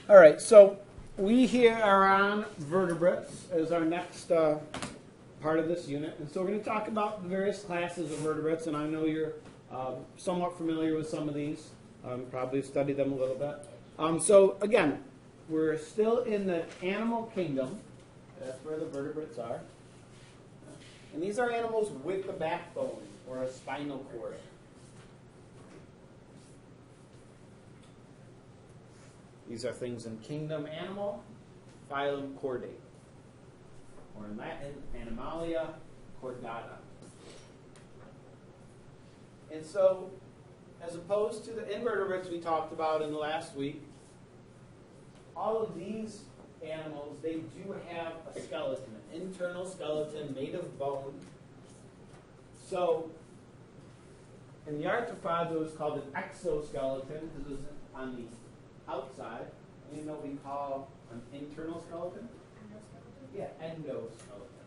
All right, so we here are on vertebrates as our next part of this unit. And so we're going to talk about the various classes of vertebrates, and I know you're somewhat familiar with some of these. Probably studied them a little bit. So again, we're still in the animal kingdom. That's where the vertebrates are. And these are animals with a backbone or a spinal cord. These are things in kingdom animal, phylum chordate, or in Latin, Animalia chordata. And so, as opposed to the invertebrates we talked about in the last week, all of these animals, they do have a skeleton, an internal skeleton made of bone. So, in the arthropods, it was called an exoskeleton because it was on the outside. You know what we call an internal skeleton? Endoskeleton? Yeah, endoskeleton.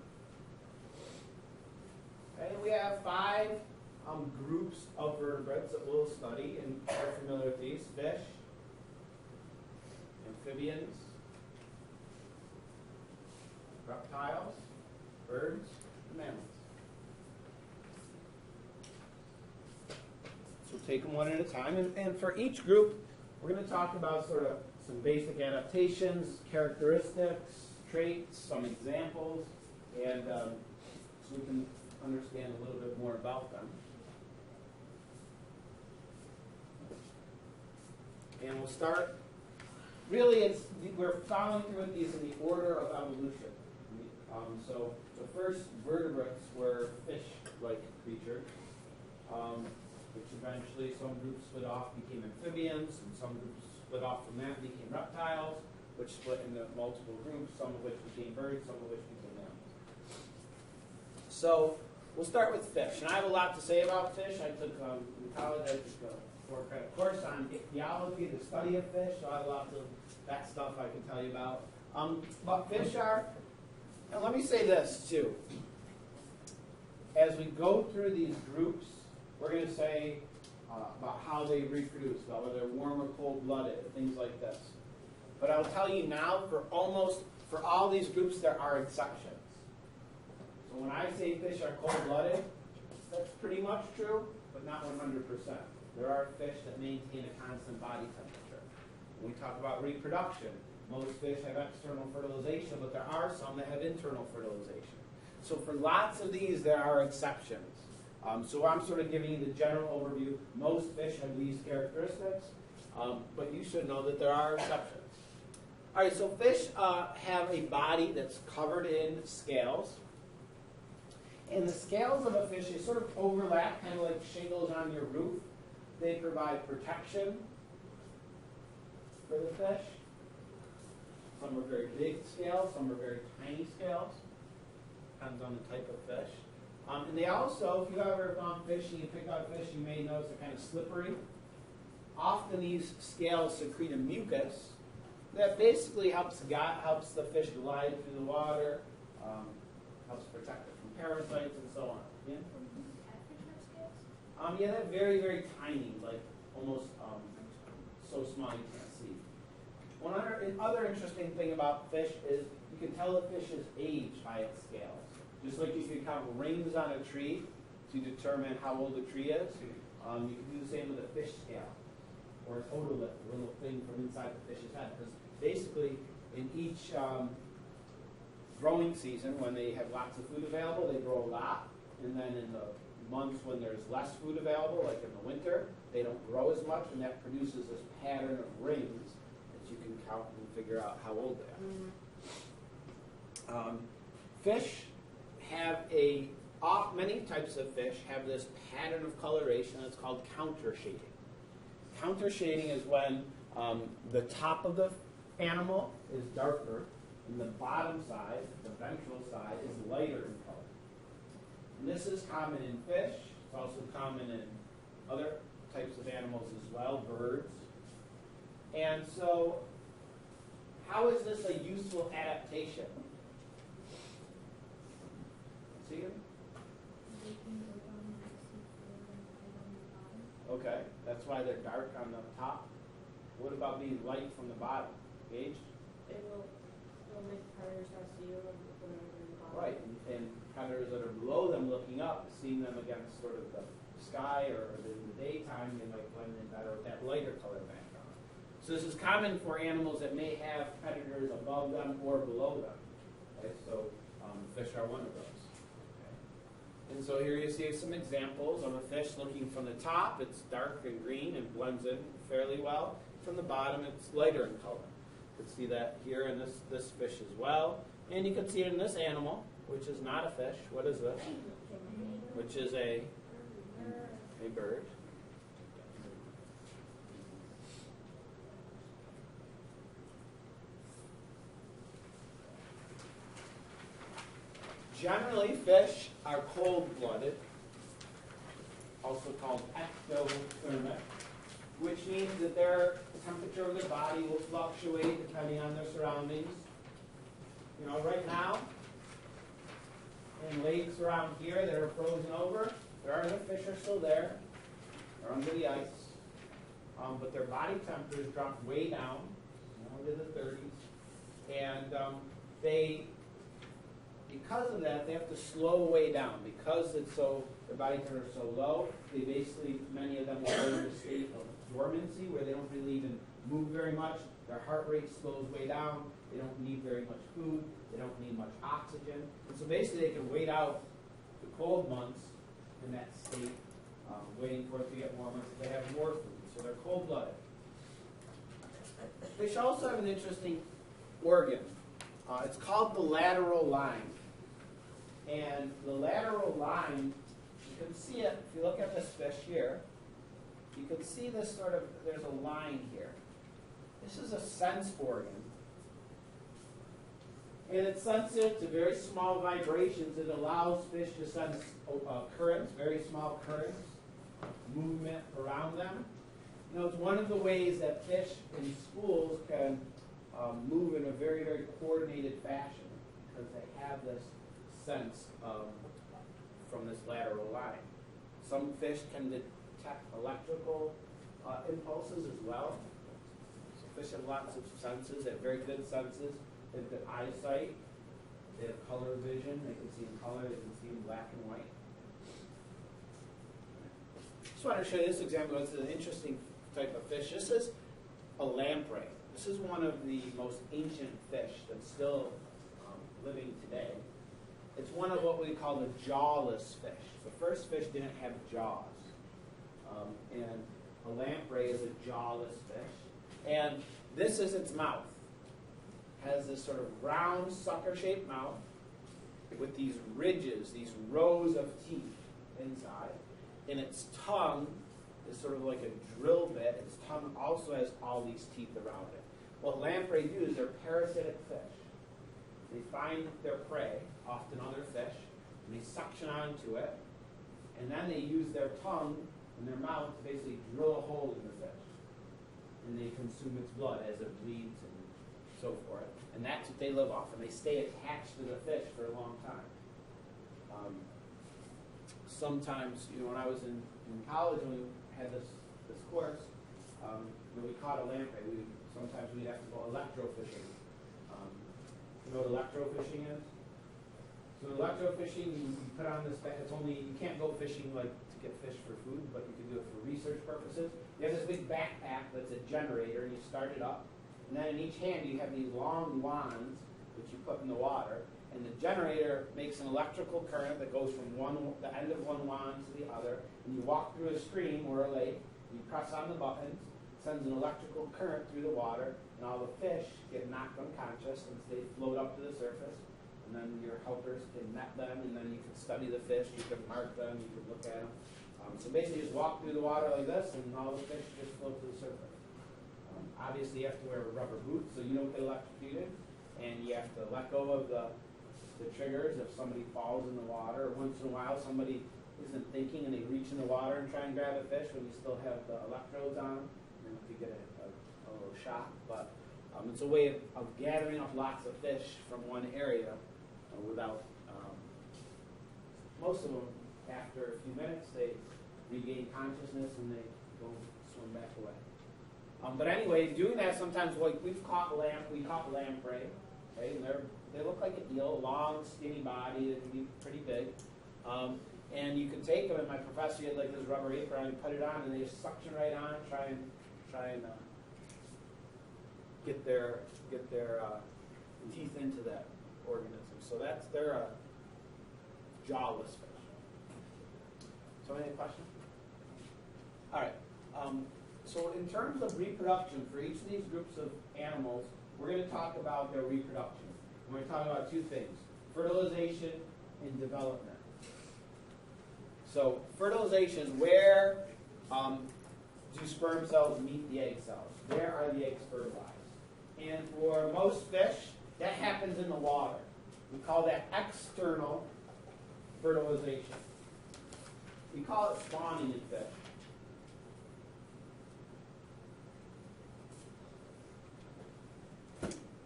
Okay, we have 5 groups of vertebrates that we'll study, and you're familiar with these: fish, amphibians, reptiles, birds, and mammals. So we'll take them one at a time, and for each group, we're going to talk about sort of some basic adaptations, characteristics, traits, some examples, and so we can understand a little bit more about them. And we'll start, really, we're following through with these in the order of evolution. So the first vertebrates were fish-like creatures, which eventually some groups split off, became amphibians, and some groups split off from that, became reptiles, which split into multiple groups, some of which became birds, some of which became mammals. So we'll start with fish. And I have a lot to say about fish. I took, in college, I took a 4-credit course on ichthyology, the study of fish, so I have lots of that stuff I can tell you about. But fish are, and let me say this too. As we go through these groups, we're going to say about how they reproduce, about whether they're warm or cold-blooded, things like this. But I'll tell you now, for all these groups, there are exceptions. So when I say fish are cold-blooded, that's pretty much true, but not 100%. There are fish that maintain a constant body temperature. When we talk about reproduction, most fish have external fertilization, but there are some that have internal fertilization. So for lots of these, there are exceptions. So I'm sort of giving you the general overview. Most fish have these characteristics, but you should know that there are exceptions. All right, so fish have a body that's covered in scales. And the scales of a fish, they sort of overlap, kind of like shingles on your roof. They provide protection for the fish. Some are very big scales, some are very tiny scales. Depends on the type of fish. And they also, if you've ever gone fishing and pick out fish, you may notice they're kind of slippery. Often these scales secrete a mucus that basically helps the fish glide through the water, helps protect it from parasites and so on. Yeah? Yeah, they're very, very tiny, like almost so small you can't see. One other interesting thing about fish is you can tell a fish's age by its scales. Just like you can count rings on a tree to determine how old a tree is, you can do the same with a fish scale or an otolith, a little thing from inside the fish's head. Because basically, in each growing season, when they have lots of food available, they grow a lot. And then in the months when there's less food available, like in the winter, they don't grow as much, and that produces this pattern of rings that you can count and figure out how old they are. Fish have many types of fish have this pattern of coloration that's called counter shading. Counter shading is when the top of the animal is darker and the bottom side, the ventral side, is lighter in color. And this is common in fish. It's also common in other types of animals as well, birds. And so, how is this a useful adaptation? See it? Okay, that's why they're dark on the top. What about being light from the bottom? Engaged? They'll make predators not see you and whatever they're called. Right, and predators that are below them looking up, seeing them against sort of the sky or in the daytime, they might blend in better with that lighter color background. So this is common for animals that may have predators above them or below them. Okay, so fish are one of those. Okay. And so here you see some examples of a fish looking from the top. It's dark and green and blends in fairly well. From the bottom, it's lighter in color. You can see that here in this fish as well. And you can see it in this animal, which is not a fish. What is this? Which is a bird. Generally, fish are cold-blooded, also called ectothermic, which means that the temperature of their body will fluctuate depending on their surroundings. You know, right now, in lakes around here that are frozen over, there are the fish are still there. They're under the ice. But their body temperatures drop way down, into the 30s. And because of that, they have to slow way down. Because their body temperature is so low, they basically, many of them will go in a state of dormancy where they don't really even move very much. Their heart rate slows way down. They don't need very much food. They don't need much oxygen. And so basically they can wait out the cold months in that state, waiting for it to get warmer so they have more food. So they're cold-blooded. Fish also have an interesting organ. It's called the lateral line. And the lateral line, you can see it, if you look at this fish here, you can see this there's a line here. This is a sense organ. And it's sensitive to very small vibrations. It allows fish to sense currents, very small currents, movement around them. You know, it's one of the ways that fish in schools can move in a very, very coordinated fashion because they have this sense from this lateral line. Some fish can detect electrical impulses as well. So fish have lots of senses. They have very good senses. They have good eyesight. They have color vision. They can see in color. They can see in black and white. Just want to show you this example. It's an interesting type of fish. This is a lamprey. This is one of the most ancient fish that's still living today. It's one of what we call the jawless fish. The first fish didn't have jaws. And a lamprey is a jawless fish. And this is its mouth. It has this sort of round, sucker-shaped mouth with these ridges, these rows of teeth inside. And its tongue is sort of like a drill bit. Its tongue also has all these teeth around it. What lamprey do is they're parasitic fish. They find their prey, often other fish, and they suction onto it, and then they use their tongue and their mouth to basically drill a hole in the fish. And they consume its blood as it bleeds and so forth. And that's what they live off, and they stay attached to the fish for a long time. Sometimes, when I was in college, when we had this course, when we caught a lamprey, sometimes we'd have to go electrofishing. You know what electrofishing is? So electrofishing, you put on this, you can't go fishing like to get fish for food, but you can do it for research purposes. You have this big backpack that's a generator, and you start it up, and then in each hand you have these long wands which you put in the water, and the generator makes an electrical current that goes from the end of one wand to the other, and you walk through a stream or a lake, you press on the buttons, sends an electrical current through the water, and all the fish get knocked unconscious and they float up to the surface. And then your helpers can net them, and then you can study the fish, you can mark them, you can look at them. So basically you just walk through the water like this, and all the fish just float to the surface. Obviously you have to wear rubber boots so you don't get electrocuted, and you have to let go of the triggers if somebody falls in the water. Or once in a while somebody isn't thinking and they reach in the water and try and grab a fish when you still have the electrodes on, and if you get a little shock. But it's a way of gathering up lots of fish from one area without, most of them, after a few minutes, they regain consciousness and they go swim back away. But anyway, doing that sometimes, like we caught lamprey, okay, and they look like an eel, long, skinny body that can be pretty big. And you can take them, and my professor had like this rubber apron, and put it on, and they just suction right on, try and get their teeth into that organism. So they're a jawless fish. So any questions? All right. So in terms of reproduction, for each of these groups of animals, we're going to talk about their reproduction. We're going to talk about two things: fertilization and development. So fertilization, where do sperm cells meet the egg cells? Where are the eggs fertilized? And for most fish, that happens in the water. We call that external fertilization. We call it spawning in fish.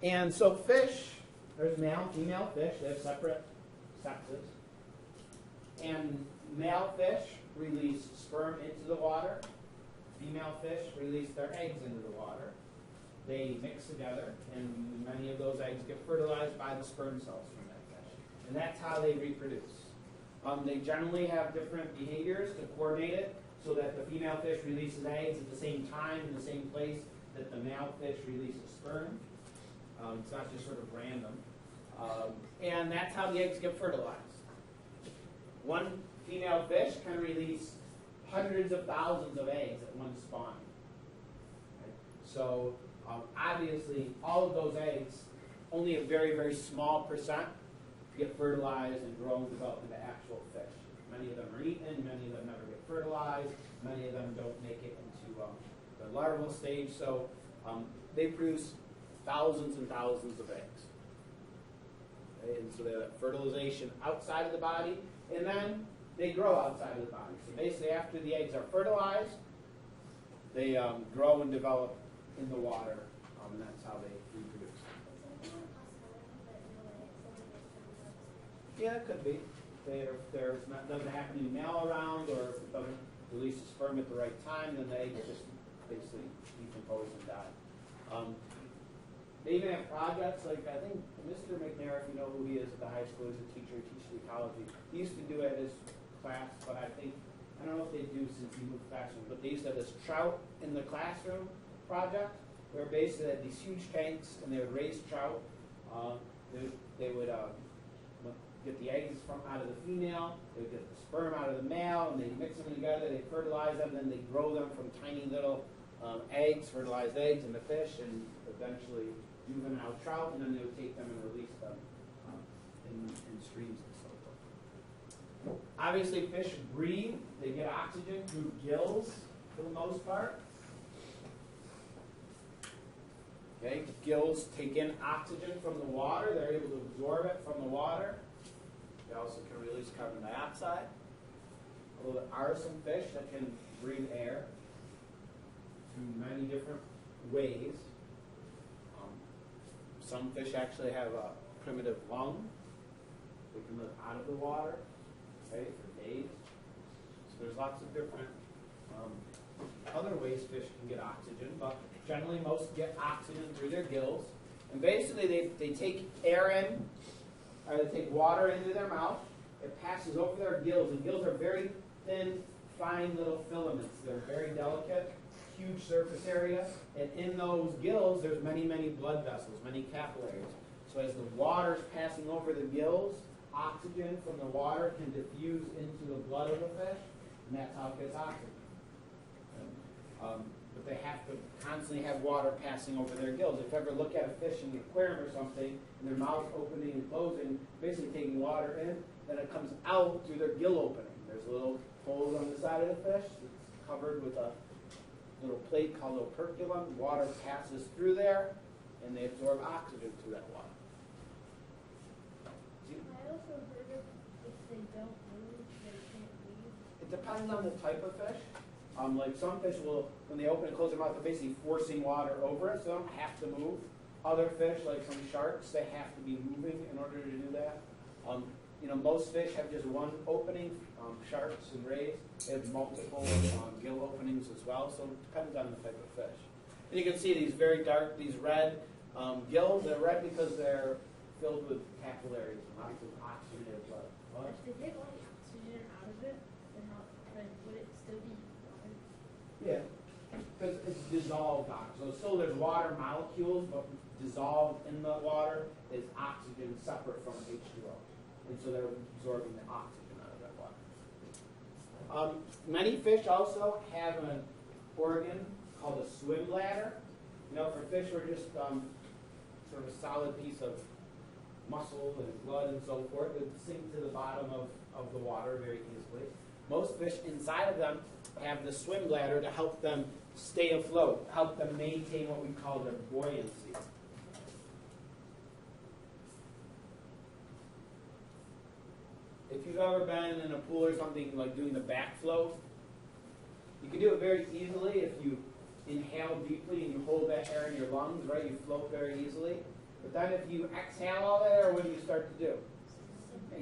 And so fish, there's male, female fish, they have separate sexes. And male fish release sperm into the water. Female fish release their eggs into the water. They mix together, and many of those eggs get fertilized by the sperm cells from that fish. And that's how they reproduce. They generally have different behaviors to coordinate it so that the female fish releases eggs at the same time in the same place that the male fish releases sperm. It's not just sort of random. And that's how the eggs get fertilized. One female fish can release hundreds of thousands of eggs at one spawn. Okay? So obviously, all of those eggs, only a very, very small percent get fertilized and grow and develop into actual fish. Many of them are eaten, many of them never get fertilized, many of them don't make it into the larval stage. So they produce thousands and thousands of eggs. Okay? And so they have fertilization outside of the body, and then they grow outside of the body. So basically, after the eggs are fertilized, they grow and develop in the water, and that's how they reproduce. Yeah, it could be. If there's doesn't happen any male around, or if it doesn't release the sperm at the right time, then the eggs just basically decompose and die. They even have projects, like I think Mr. McNair, if you know who he is at the high school, he's a teacher, he teaches ecology. He used to do it at his class, but I don't know if they do since he moved classroom, but they used to have this trout in the classroom project, where basically they had these huge tanks, and they would raise trout. They would get the eggs out of the female, they would get the sperm out of the male, and they'd mix them together, they'd fertilize them, then they'd grow them from tiny little eggs, fertilized eggs in the fish, and eventually juvenile trout, and then they would take them and release them in streams and so forth. Obviously, fish breathe. They get oxygen through gills for the most part. Okay, gills take in oxygen from the water. They're able to absorb it from the water. They also can release carbon dioxide. Although there are some fish that can breathe air through many different ways. Some fish actually have a primitive lung. They can live out of the water, okay, for days. So there's lots of different other ways fish can get oxygen, but generally most get oxygen through their gills. And basically they take air in, or they take water into their mouth. It passes over their gills, and gills are very thin, fine little filaments. They're very delicate, huge surface area, and in those gills there's many, many blood vessels, many capillaries. So as the water's passing over the gills, oxygen from the water can diffuse into the blood of the fish, and that's how it gets oxygen. But they have to constantly have water passing over their gills. If you ever look at a fish in the aquarium or something, and their mouth opening and closing, basically taking water in, then it comes out through their gill opening. There's little holes on the side of the fish. It's covered with a little plate called operculum. Water passes through there, and they absorb oxygen through that water. I also heard if they don't move, they can't breathe. It depends on the type of fish. Like some fish will, when they open and close their mouth, they're basically forcing water over it, so they don't have to move. Other fish, like some sharks, they have to be moving in order to do that. Most fish have just one opening. Sharks and rays, they have multiple gill openings as well, so it depends on the type of fish. And you can see these very dark, these red gills. They're red because they're filled with capillaries, lots of oxygenated blood. What? If they take all the oxygen out of it, then would it still be water? Yeah, because it's dissolved oxygen. So still there's water molecules, but dissolved in the water is oxygen separate from H2O. And so they're absorbing the oxygen out of that water. Many fish also have an organ called a swim bladder. You know, for fish, we're just sort of a solid piece of muscle and blood and so forth that sink to the bottom of the water very easily. Most fish inside of them have the swim bladder to help them stay afloat, help them maintain what we call their buoyancy. If you've ever been in a pool or something like doing the backflow, you can do it very easily if you inhale deeply and you hold that air in your lungs, right? You float very easily. But then if you exhale all that air, what do you start to do?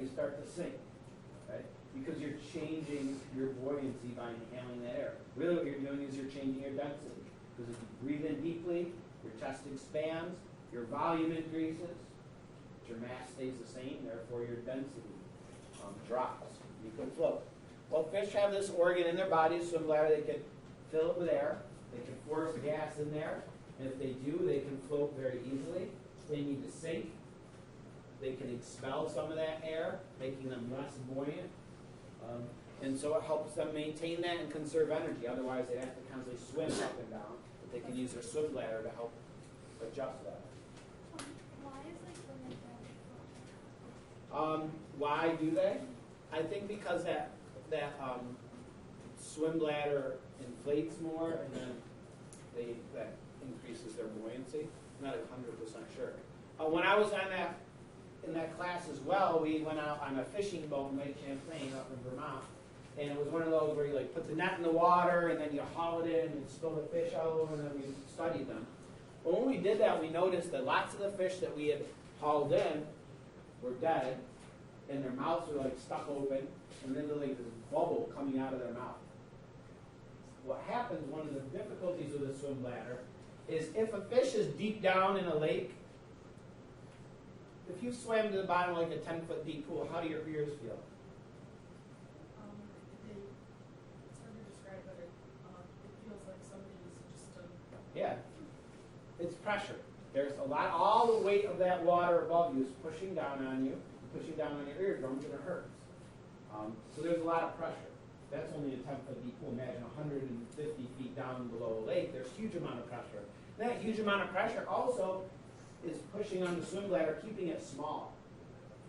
You start to sink, right? Because you're changing your buoyancy by inhaling that air. Really what you're doing is you're changing your density. Because if you breathe in deeply, your chest expands, your volume increases, but your mass stays the same, therefore your density drops. You can float. Well, fish have this organ in their bodies, swim bladder. They can fill it with air. They can force gas in there. And if they do, they can float very easily. If they need to sink, they can expel some of that air, making them less buoyant. And so it helps them maintain that and conserve energy. Otherwise, they'd have to constantly swim up and down. But they can use their swim bladder to help adjust that. Why is swimming Why do they? I think because that swim bladder inflates more, and then that increases their buoyancy. I'm not 100% sure. When I was in that class as well, we went out on a fishing boat in Lake Champlain up in Vermont, and it was one of those where you like put the net in the water and then you haul it in and spill the fish all over, and then we studied them. But when we did that, we noticed that lots of the fish that we had hauled in were dead, and their mouths were like stuck open, and then like this bubble coming out of their mouth. What happens, one of the difficulties with the swim bladder, is if a fish is deep down in a lake, if you swam to the bottom like a 10-foot deep pool, how do your ears feel? It's hard to describe, but it feels like somebody's just Yeah, it's pressure. There's a lot, all the weight of that water above you is pushing down on you, pushing down on your eardrums, and it hurts. So there's a lot of pressure. That's only a 10-foot deep pool. Imagine 150 feet down below a lake. There's a huge amount of pressure. And that huge amount of pressure also is pushing on the swim bladder, keeping it small.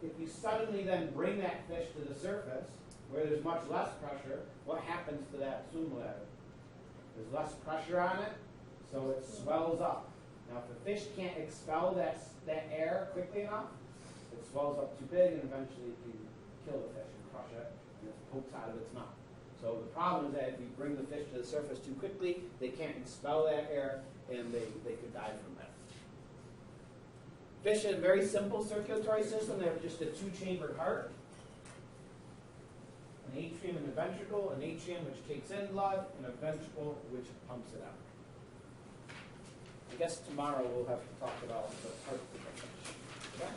If you suddenly then bring that fish to the surface, where there's much less pressure, what happens to that swim bladder? There's less pressure on it, so it swells up. Now, if the fish can't expel that air quickly enough, it swells up too big, and eventually you can kill the fish and crush it, and it pokes out of its mouth. So the problem is that if you bring the fish to the surface too quickly, they can't expel that air, and they could die from that. Fish have a very simple circulatory system. They have just a two-chambered heart, an atrium and a ventricle, an atrium which takes in blood, and a ventricle which pumps it out. I guess tomorrow we'll have to talk about the heart of the fish. Okay?